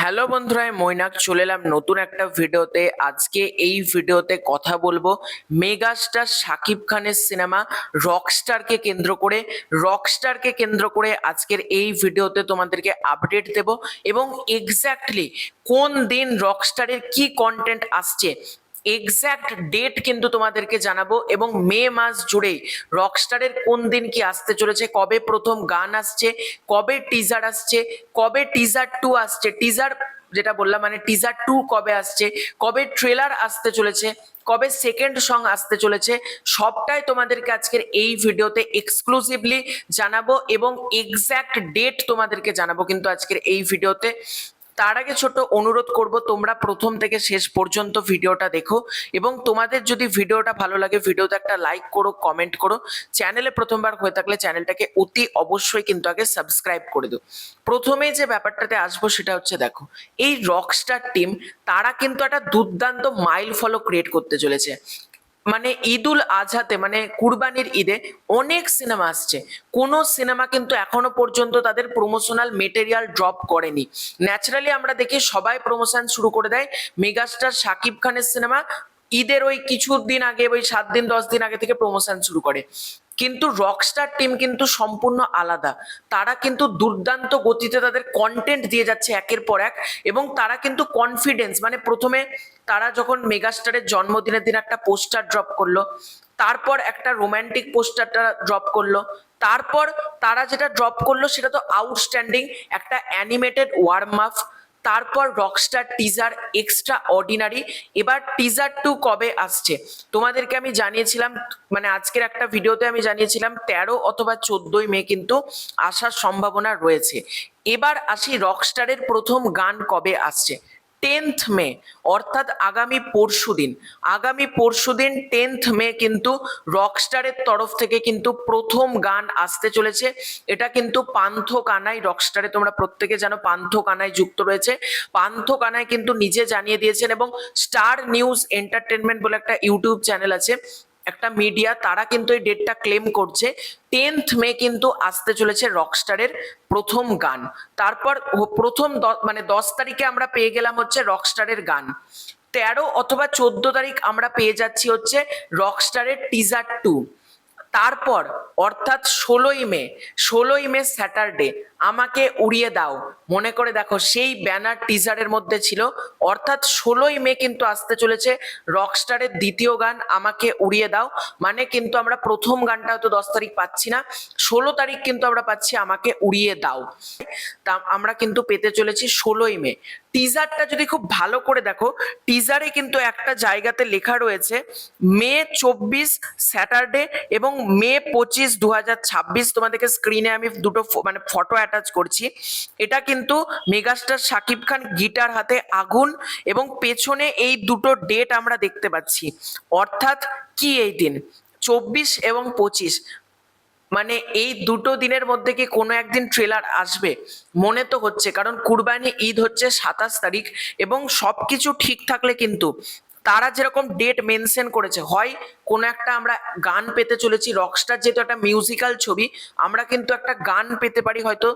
Hello বন্ধুরা, আমি মৈনাক চলে এলাম নতুন একটা ভিডিওতে। আজকে এই ভিডিওতে কথা বলবো মেগাস্টার শাকিব খানের সিনেমা রকস্টারকে কেন্দ্র করে আজকের এই ভিডিওতে তোমাদেরকে আপডেট দেব এবং এক্স্যাক্টলি কোন দিন রকস্টারের কি কন্টেন্ট আসছে এক্স্যাক্ট ডেট কিন্তু তোমাদেরকে জানাবো। এবং মে মাস জুড়েই রকস্টারের কোন দিন কি আসতে চলেছে, কবে প্রথম গান আসছে, কবে টিজার আসছে, কবে টিজার 2 আসছে, টিজার যেটা বললাম মানে টিজার 2 কবে আসছে, কবে ট্রেলার আসতে চলেছে, কবে সেকেন্ড সং আসতে চলেছে, সবটাই তোমাদেরকে আজকের এই ভিডিওতে এক্সক্লুসিভলি জানাবো এবং এক্স্যাক্ট ডেট তোমাদেরকে জানাবো কিন্তু আজকের এই ভিডিওতে। তার আগে ছোট অনুরোধ করব, তোমরা প্রথম থেকে শেষ পর্যন্ত ভিডিওটা দেখো এবং তোমাদের যদি ভিডিওটা ভালো লাগে ভিডিওতে একটা লাইক করো, কমেন্ট করো। চ্যানেলে প্রথমবার হয়ে থাকলে চ্যানেলটাকে অতি অবশ্যই কিন্তু আগে সাবস্ক্রাইব করে দিও। প্রথমেই যে ব্যাপারটাতে আসবো সেটা হচ্ছে, দেখো এই রকস্টার টিম তারা কিন্তু একটা দুর্দান্ত মাইল ফলো ক্রিয়েট করতে চলেছে। মানে ঈদুল আজহাতে মানে কুরবানির ঈদে অনেক সিনেমা আসছে, কোনো সিনেমা কিন্তু এখনো পর্যন্ত তাদের প্রমোশনাল মেটেরিয়াল ড্রপ করেনি। ন্যাচারালি আমরা দেখি সবাই প্রমোশন শুরু করে দেয়, মেগাস্টার শাকিব খানের সিনেমা ঈদের ওই কিছু দিন আগে, ওই 7 দিন 10 দিন আগে থেকে প্রমোশন শুরু করে। কিন্তু রকস্টার টিম কিন্তু সম্পূর্ণ আলাদা, তারা কিন্তু দুর্দান্ত গতিতে তাদের কন্টেন্ট দিয়ে যাচ্ছে একের পর এক। এবং তারা কিন্তু কনফিডেন্স, মানে প্রথমে তারা যখন মেগাস্টারের জন্মদিনের দিন একটা পোস্টার ড্রপ করলো, তারপর একটা রোমান্টিক পোস্টারটা ড্রপ করলো, তারপর তারা যেটা ড্রপ করলো সেটা তো আউটস্ট্যান্ডিং একটা অ্যানিমেটেড ওয়ার্ম আপ, তারপর রকস্টার টিজার এক্সট্রা অর্ডিনারি। এবার টিজার 2 কবে আসছে তোমাদেরকে আমি জানিয়েছিলাম, মানে আজকের একটা ভিডিওতে আমি জানিয়েছিলাম 13 অথবা 14ই মে কিন্তু আসার সম্ভাবনা রয়েছে। এবার আসি রকস্টারের প্রথম গান কবে আসছে। 10th মে, অর্থাৎ আগামী পরশুদিন 10th মে কিন্তু রকস্টারের তরফ থেকে কিন্তু প্রথম গান আসতে চলেছে। এটা কিন্তু পান্থ কানাই, রকস্টারে তোমরা প্রত্যেকে জানো পান্থ কানাই যুক্ত রয়েছে। পান্থ কানাই কিন্তু নিজে জানিয়ে দিয়েছেন এবং স্টার নিউজ এন্টারটেনমেন্ট বলে একটা ইউটিউব চ্যানেল আছে, একটা মিডিয়া, তারা কিন্তু এই ডেটটা ক্লেম করছে 10th মে কিন্তু আসতে চলেছে রকস্টারের প্রথম গান। তারপর প্রথম মানে 10 তারিখে আমরা পেয়ে গেলাম হচ্ছে রকস্টারের গান, 13 অথবা 14 তারিখ আমরা পেয়ে যাচ্ছি হচ্ছে রকস্টারের টিজার 2। তারপর অর্থাৎ 16ই মে স্যাটারডে আমাকে উড়িয়ে দাও, মনে করে দেখো সেই ব্যানার টিজারের মধ্যে ছিল। অর্থাৎ 16ই মে কিন্তু আসতে চলেছে রকস্টারের দ্বিতীয় গান আমাকে উড়িয়ে দাও। মানে কিন্তু আমরা প্রথম গানটা হয়তো 10 তারিখ পাচ্ছি না, 16 তারিখ কিন্তু আমরা পাচ্ছি আমাকে উড়িয়ে দাও। তা আমরা কিন্তু পেতে চলেছি 16ই মে। টিজারটা যদি খুব ভালো করে দেখো, টিজারে কিন্তু একটা জায়গাতে লেখা রয়েছে মে 24 স্যাটারডে এবং মে 25 2026। তোমাদেরকে স্ক্রিনে আমি দুটো মানে ফটো অ্যাটাচ করছি। এটা কিন্তু মেগাস্টার শাকিব খান গিটার হাতে আগুন এবং পেছনে এই দুটো ডেট আমরা দেখতে পাচ্ছি। অর্থাৎ কি এই দিন 24 এবং 25, মানে এই দুটো দিনের মধ্যে কি কোনো একদিন ট্রেলার আসবে মনে তো হচ্ছে, কারণ কুরবানি ঈদ হচ্ছে 27 তারিখ এবং সবকিছু ঠিক থাকলে কিন্তু তারা যেরকম ডেট মেনশন করেছে, হয় কোনো একটা আমরা গান পেতে চলেছি, রকস্টার যেহেতু একটা মিউজিক্যাল ছবি, আমরা কিন্তু একটা গান পেতে পারি, হয়তো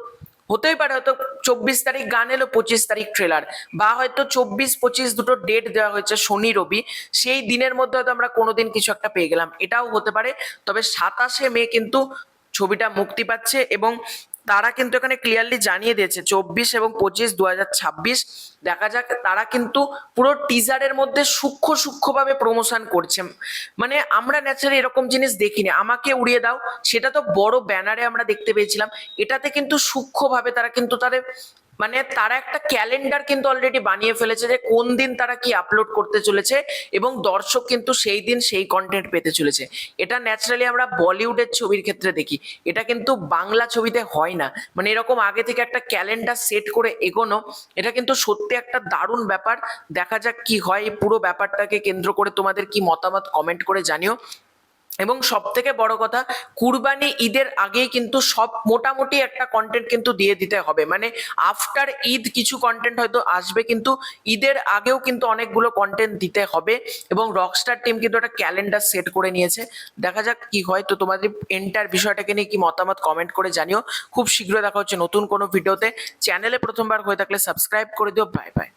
হতেই পারে হয়তো 24 তারিখ গান এলো, 25 তারিখ ট্রেলার, বা হয়তো 24 25 দুটো ডেট দেওয়া হয়েছে শনি রবি, সেই দিনের মধ্যে হয়তো আমরা কোনোদিন কিছু একটা পেয়ে গেলাম, এটাও হতে পারে। তবে 27শে মে কিন্তু ছবিটা মুক্তি পাচ্ছে এবং তারা কিন্তু এখানে ক্লিয়ারলি জানিয়ে দিয়েছে 24 এবং 25 2026। দেখা যাক, তারা কিন্তু পুরো টিজারের মধ্যে সূক্ষ্মভাবে প্রমোশন করছে। মানে আমরা ন্যাচারালি এরকম জিনিস দেখিনি, আমাকে উড়িয়ে দাও সেটা তো বড় ব্যানারে আমরা দেখতে পেয়েছিলাম, এটাতে কিন্তু সূক্ষ্মভাবে তারা কিন্তু তাদের মানে তারা একটা ক্যালেন্ডার কিন্তু অলরেডি বানিয়ে ফেলেছে যে কোন দিন তারা কি আপলোড করতে চলেছে এবং দর্শক কিন্তু সেই দিন সেই কন্টেন্ট পেতে চলেছে। এটা ন্যাচারালি আমরা বলিউডের ছবির ক্ষেত্রে দেখি, এটা কিন্তু বাংলা ছবিতে হয় না। মানে এরকম আগে থেকে একটা ক্যালেন্ডার সেট করে এগোনো, এটা কিন্তু সত্যি একটা দারুণ ব্যাপার। দেখা যাক কি হয়, এই পুরো ব্যাপারটাকে কেন্দ্র করে তোমাদের কি মতামত কমেন্ট করে জানিও। এবং সব থেকে বড় কথা, কুরবানি ঈদের আগেই কিন্তু সব মোটামুটি একটা কন্টেন্ট কিন্তু দিয়ে দিতে হবে, মানে আফটার ঈদ কিছু কন্টেন্ট হয়তো আসবে, কিন্তু ঈদের আগেও কিন্তু অনেকগুলো কন্টেন্ট দিতে হবে। এবং রকস্টার টিম কিন্তু একটা ক্যালেন্ডার সেট করে নিয়েছে, দেখা যাক কি হয়। তো তোমাদের এন্টার বিষয়টাকে নিয়ে কি মতামত কমেন্ট করে জানিও। খুব শীঘ্রই দেখা হচ্ছে নতুন কোনো ভিডিওতে। চ্যানেলে প্রথমবার হয়ে থাকলে সাবস্ক্রাইব করে দিও। Bye bye.